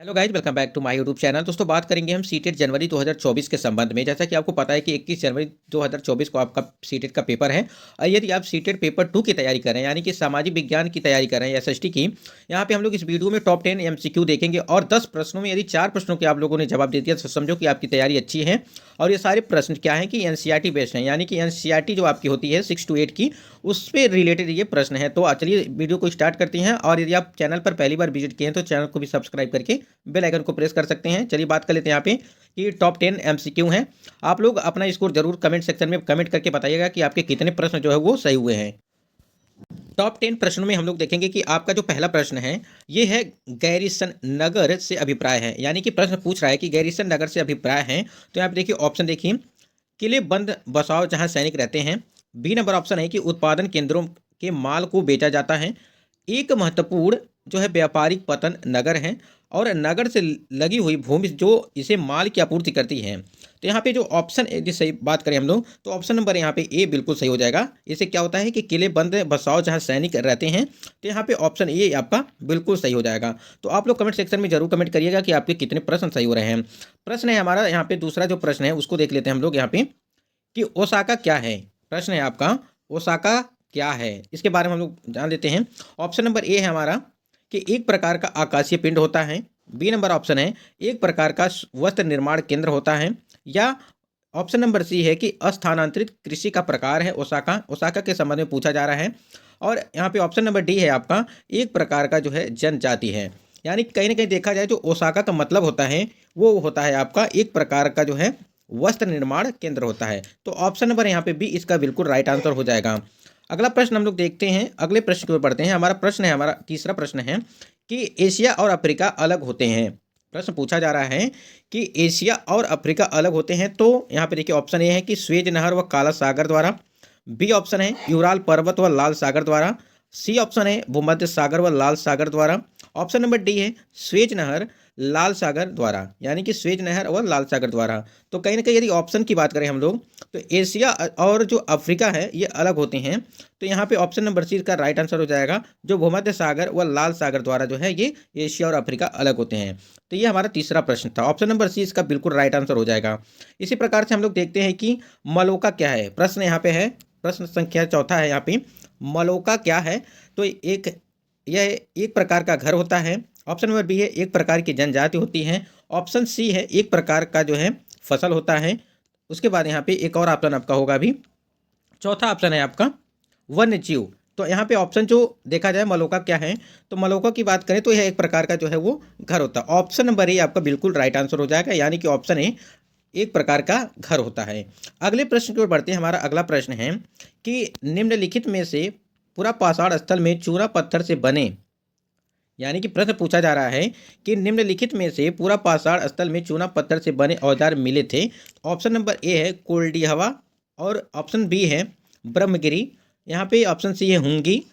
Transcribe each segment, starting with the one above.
Hello guys, welcome back to my YouTube channel. दोस्तों, बात करेंगे हम सीटेट जनवरी 2024 के संबंध में। जैसा कि आपको पता है कि 21 जनवरी 2024 को आपका सीटेट का पेपर है। और यदि आप सीटेट पेपर 2 की तैयारी कर रहे हैं, यानी कि सामाजिक विज्ञान की तैयारी कर रहे हैं, एसएसटी की, यहाँ पे हम लोग इस वीडियो में टॉप 10 एमसीक्यू देखेंगे। और 10 प्रश्नों में यदि 4 प्रश्नों के आप लोगों ने जवाब दे दिया तो समझो कि आपकी तैयारी अच्छी है। और ये सारे प्रश्न क्या है कि एनसीईआरटी बेस्ड हैं, यानी कि एनसीईआरटी जो आपकी होती है 6 to 8 की, उस पर रिलेटेड ये प्रश्न है। तो चलिए वीडियो को स्टार्ट करते हैं। और यदि आप चैनल पर पहली बार विजिट किए हैं तो चैनल को भी सब्सक्राइब करके बेल आइकन को प्रेस कर सकते हैं। चलिए बात कर लेते हैं यहाँ पे कि टॉप 10 एमसीक्यू हैं। आप लोग अपना स्कोर जरूर कमेंट सेक्शन में कमेंट करके बताइएगा कि आपके कितने प्रश्न जो है वो सही हुए हैं। टॉप 10 प्रश्नों में हम लोग देखेंगे कि आपका जो पहला प्रश्न है ये है गैरीसन नगर से अभिप्राय है, यानी कि प्रश्न पूछ रहा है कि गैरीसन नगर से अभिप्राय है। तो यहाँ पे देखिए ऑप्शन देखिए, किले बंद बसाओ जहां सैनिक रहते हैं। बी नंबर ऑप्शन है कि उत्पादन केंद्रों के माल को बेचा जाता है। एक महत्वपूर्ण जो है व्यापारिक पतन नगर है, और नगर से लगी हुई भूमि जो इसे माल की आपूर्ति करती है। तो यहाँ पे जो ऑप्शन यदि सही बात करें हम लोग तो ऑप्शन नंबर यहाँ पे ए बिल्कुल सही हो जाएगा। इससे क्या होता है कि किले बंद बसाओ जहाँ सैनिक रहते हैं। तो यहाँ पे ऑप्शन ए आपका बिल्कुल सही हो जाएगा। तो आप लोग कमेंट सेक्शन में जरूर कमेंट करिएगा कि आपके कितने प्रश्न सही हो रहे हैं। प्रश्न है हमारा यहाँ पे दूसरा जो प्रश्न है उसको देख लेते हैं हम लोग यहाँ पे कि ओसाका क्या है। प्रश्न है आपका ओसाका क्या है, इसके बारे में हम लोग जान लेते हैं। ऑप्शन नंबर ए है हमारा कि एक प्रकार का आकाशीय पिंड होता है। बी नंबर ऑप्शन है एक प्रकार का वस्त्र निर्माण केंद्र होता है। या ऑप्शन नंबर सी है कि अस्थानांतरित कृषि का प्रकार है ओसाका। ओसाका के संबंध में पूछा जा रहा है। और यहाँ पे ऑप्शन नंबर डी है आपका एक प्रकार का जो है जनजाति है। यानी कहीं ना कहीं देखा जाए जो ओसाका का मतलब होता है वो होता है आपका एक प्रकार का जो है वस्त्र निर्माण केंद्र होता है। तो ऑप्शन नंबर यहाँ पे बी इसका बिल्कुल राइट आंसर हो जाएगा। अगला प्रश्न हम लोग देखते हैं, अगले प्रश्न की ओर बढ़ते हैं। हमारा प्रश्न है, हमारा तीसरा प्रश्न है कि एशिया और अफ्रीका अलग होते हैं। प्रश्न पूछा जा रहा है कि एशिया और अफ्रीका अलग होते हैं। तो यहाँ पे देखिए ऑप्शन ए है कि स्वेज नहर व काला सागर द्वारा। बी ऑप्शन है यूराल पर्वत व लाल सागर द्वारा। सी ऑप्शन है भूमध्य सागर व लाल सागर द्वारा। ऑप्शन नंबर डी है स्वेज नहर लाल सागर द्वारा, यानी कि स्वेज नहर और लाल सागर द्वारा। तो कहीं ना कहीं यदि ऑप्शन की बात करें हम लोग तो एशिया और जो अफ्रीका है ये अलग होते हैं। तो यहाँ पे ऑप्शन नंबर सी का राइट आंसर हो जाएगा, जो भूमध्य सागर व लाल सागर द्वारा जो है ये एशिया और अफ्रीका अलग होते हैं। तो ये हमारा तीसरा प्रश्न था, ऑप्शन नंबर सी इसका बिल्कुल राइट आंसर हो जाएगा। इसी प्रकार से हम लोग देखते हैं कि मलोका क्या है। प्रश्न यहाँ पे है, प्रश्न संख्या चौथा है यहाँ पे, मलोका क्या है। तो यह एक प्रकार का घर होता है। ऑप्शन नंबर बी है एक प्रकार की जनजाति होती है। ऑप्शन सी है एक प्रकार का जो है फसल होता है। उसके बाद यहाँ पे एक और ऑप्शन आपका होगा अभी, चौथा ऑप्शन है आपका वन्य जीव। तो यहाँ पे ऑप्शन जो देखा जाए मलोका क्या है, तो मलोका की बात करें तो यह एक प्रकार का जो है वो घर होता है। ऑप्शन नंबर ए आपका बिल्कुल राइट आंसर हो जाएगा, यानी कि ऑप्शन ए एक प्रकार का घर होता है। अगले प्रश्न की ओर बढ़ते हैं। हमारा अगला प्रश्न है कि निम्नलिखित में से पूरा पाषाण स्थल में चूना पत्थर से बने, यानी कि प्रश्न पूछा जा रहा है कि निम्नलिखित में से पूरा पाषाण स्थल में चूना पत्थर से बने औजार मिले थे। ऑप्शन नंबर ए है कोल्डिहवा, और ऑप्शन बी है ब्रह्मगिरी। यहाँ पे ऑप्शन सी है हुंगी।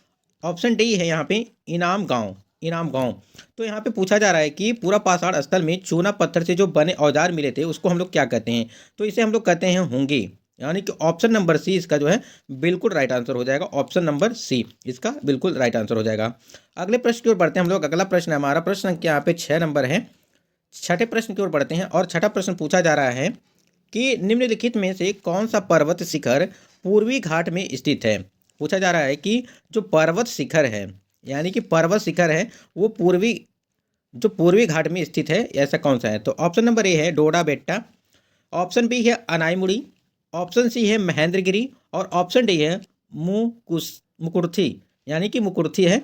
ऑप्शन डी है यहाँ पे इनाम गांव, इनाम गांव। तो यहाँ पे पूछा जा रहा है कि पूरा पाषाण स्थल में चूना पत्थर से जो बने औजार मिले थे उसको हम लोग क्या कहते हैं। तो इसे हम लोग कहते हैं हुंगी, यानी कि ऑप्शन नंबर सी इसका जो है बिल्कुल राइट आंसर हो जाएगा। ऑप्शन नंबर सी इसका बिल्कुल राइट आंसर हो जाएगा। अगले प्रश्न की ओर बढ़ते हैं हम लोग। अगला प्रश्न है हमारा, प्रश्न संख्या यहाँ पे 6 नंबर है। छठे प्रश्न की ओर बढ़ते हैं और छठा प्रश्न पूछा जा रहा है कि निम्नलिखित में से कौन सा पर्वत शिखर पूर्वी घाट में स्थित है। पूछा जा रहा है कि जो पर्वत शिखर है, यानी कि पर्वत शिखर है वो पूर्वी घाट में स्थित है, ऐसा कौन सा है। तो ऑप्शन नंबर ए है डोडा बेट्टा। ऑप्शन बी है अनाईमुड़ी। ऑप्शन सी है महेंद्रगिरी। और ऑप्शन डी है मुकुर्थी, यानी कि मुकुर्थी है।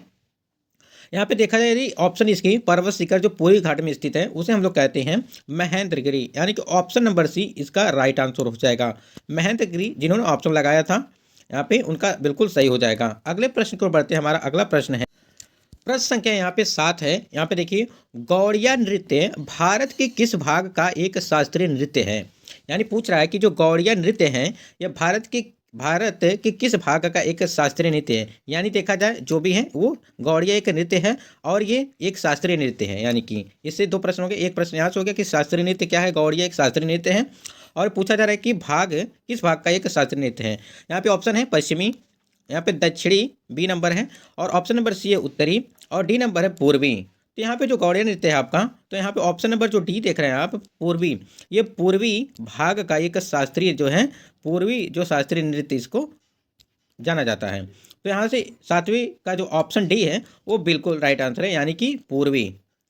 यहाँ पे देखा जाए यदि ऑप्शन इसकी पर्वत शिखर जो पूरी घाट में स्थित है उसे हम लोग कहते हैं महेंद्रगिरी, यानी कि ऑप्शन नंबर सी इसका राइट आंसर हो जाएगा। महेंद्रगिरी जिन्होंने ऑप्शन लगाया था यहाँ पे उनका बिल्कुल सही हो जाएगा। अगले प्रश्न को बढ़ते हैं। हमारा अगला प्रश्न है, प्रश्न संख्या यहाँ पे 7 है। यहाँ पे देखिए गौड़िया नृत्य भारत के किस भाग का एक शास्त्रीय नृत्य है। यानी पूछ रहा है कि जो गौड़िया नृत्य है यह भारत के किस भाग का एक शास्त्रीय नृत्य है। यानी देखा जाए जो भी है वो गौड़िया एक नृत्य है और ये एक शास्त्रीय नृत्य है। यानी कि इससे दो प्रश्न हो गए। एक प्रश्न यहाँ से हो गया कि शास्त्रीय नृत्य क्या है, गौड़िया एक शास्त्रीय नृत्य है। और पूछा जा रहा है कि किस भाग का एक शास्त्रीय नृत्य है। यहाँ पे ऑप्शन है पश्चिमी, यहाँ पे दक्षिणी बी नंबर है, और ऑप्शन नंबर सी है उत्तरी, और डी नंबर है पूर्वी। तो यहाँ पे जो गौड़िया नृत्य है आपका, तो यहाँ पे ऑप्शन नंबर जो डी देख रहे हैं आप, पूर्वी, ये पूर्वी भाग का एक शास्त्रीय जो है, पूर्वी जो शास्त्रीय नृत्य इसको जाना जाता है। तो यहाँ से सातवीं का जो ऑप्शन डी है वो बिल्कुल राइट आंसर है, यानी कि पूर्वी।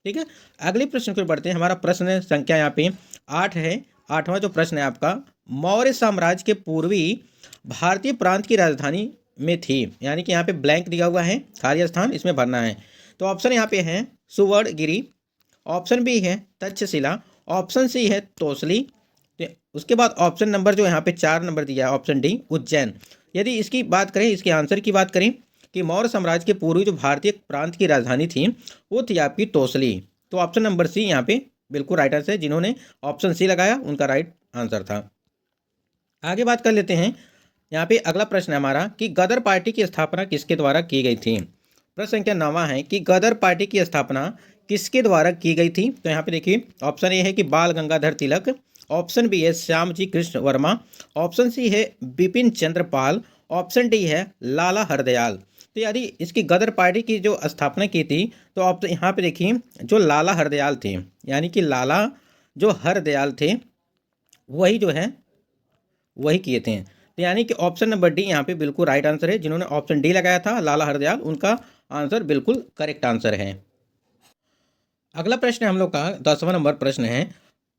ठीक है, अगले प्रश्न को बढ़ते हैं। हमारा प्रश्न संख्या यहाँ पे 8 है। 8वां जो प्रश्न है आपका, मौर्य साम्राज्य के पूर्वी भारतीय प्रांत की राजधानी में थी, यानी कि यहाँ पे ब्लैंक दिया हुआ है, खाली स्थान इसमें भरना है। तो ऑप्शन यहाँ पे है सुवर्णगिरी, ऑप्शन बी है तक्षशिला, ऑप्शन सी है तोसली, उसके बाद ऑप्शन नंबर जो यहाँ पे 4 नंबर दिया है ऑप्शन डी उज्जैन। यदि इसकी बात करें, इसके आंसर की बात करें कि मौर्य साम्राज्य के पूर्वी जो भारतीय प्रांत की राजधानी थी वो थी आपकी तोसली। तो ऑप्शन नंबर सी यहाँ पे बिल्कुल राइट आंसर है। जिन्होंने ऑप्शन सी लगाया उनका राइट आंसर था। आगे बात कर लेते हैं। यहाँ पे अगला प्रश्न है हमारा कि गदर पार्टी की स्थापना किसके द्वारा की गई थी। प्रश्न संख्या 9 है कि गदर पार्टी की स्थापना किसके द्वारा की गई थी। तो यहाँ पे देखिए ऑप्शन ए है कि बाल गंगाधर तिलक, ऑप्शन बी है श्यामजी कृष्ण वर्मा, ऑप्शन सी है बिपिन चंद्र पाल, ऑप्शन डी है लाला हरदयाल। तो यदि इसकी गदर पार्टी की जो स्थापना की थी तो आप यहाँ पे देखिए जो लाला हरदयाल थे, यानी कि लाला जो हरदयाल थे वही जो है वही किए थे। तो यानी कि ऑप्शन नंबर डी यहाँ पे बिल्कुल राइट आंसर है। जिन्होंने ऑप्शन डी लगाया था लाला हरदयाल, उनका आंसर बिल्कुल करेक्ट आंसर है। अगला प्रश्न हम लोग का 10वां नंबर प्रश्न है,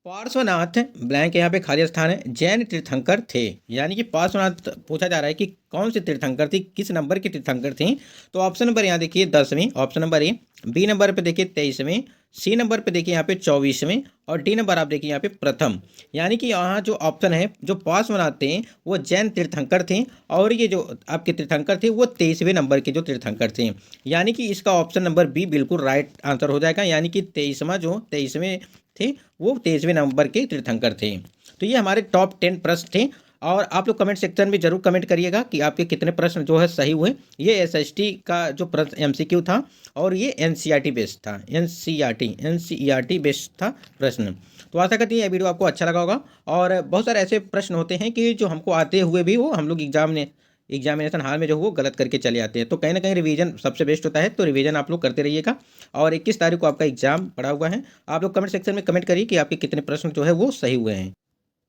पार्श्वनाथ ब्लैंक यहाँ पे खाली स्थान है जैन तीर्थंकर थे, यानी कि पार्श्वनाथ पूछा जा रहा है कि कौन से तीर्थंकर थी, किस नंबर के तीर्थंकर थी। तो ऑप्शन नंबर यहाँ देखिए 10वीं, option number A, B number पे देखिए 23वें, सी नंबर पे देखिए यहाँ पे 24वें, और डी नंबर आप देखिए यहाँ पे प्रथम। यानी कि यहाँ जो ऑप्शन है जो पार्श्वनाथ थे वो जैन तीर्थंकर थे, और ये जो आपके तीर्थंकर थे वो 23वें नंबर के जो तीर्थंकर थे। यानी कि इसका ऑप्शन नंबर बी बिल्कुल राइट आंसर हो जाएगा, यानी कि 23वें थे वो 23वें नंबर के तीर्थंकर थे। तो ये हमारे टॉप 10 प्रश्न थे, और आप लोग कमेंट सेक्शन में जरूर कमेंट करिएगा कि आपके कितने प्रश्न जो है सही हुए। ये एसएसटी का जो प्रश्न एमसीक्यू था, और ये एनसीईआरटी बेस्ड था, एनसीईआरटी बेस्ड था प्रश्न। तो आशा करती है ये वीडियो आपको अच्छा लगा होगा। और बहुत सारे ऐसे प्रश्न होते हैं कि जो हमको आते हुए भी वो हम लोग एग्जामिनेशन हाल में जो वो गलत करके चले आते हैं। तो कहीं ना कहीं रिवीजन सबसे बेस्ट होता है, तो रिवीजन आप लोग करते रहिएगा। और 21 तारीख को आपका एग्जाम पड़ा हुआ है। आप लोग कमेंट सेक्शन में कमेंट करिए कि आपके कितने प्रश्न जो है वो सही हुए हैं।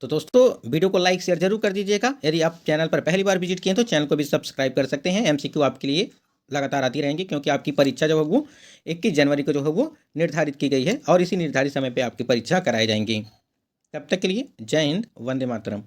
तो दोस्तों वीडियो को लाइक शेयर जरूर कर दीजिएगा। यदि आप चैनल पर पहली बार विजिट किए तो चैनल को भी सब्सक्राइब कर सकते हैं। एमसीक्यू आपके लिए लगातार आती रहेंगी, क्योंकि आपकी परीक्षा जो है वो 21 जनवरी को जो है वो निर्धारित की गई है, और इसी निर्धारित समय पर आपकी परीक्षा कराई जाएंगी। तब तक के लिए जय हिंद, वंदे मातरम।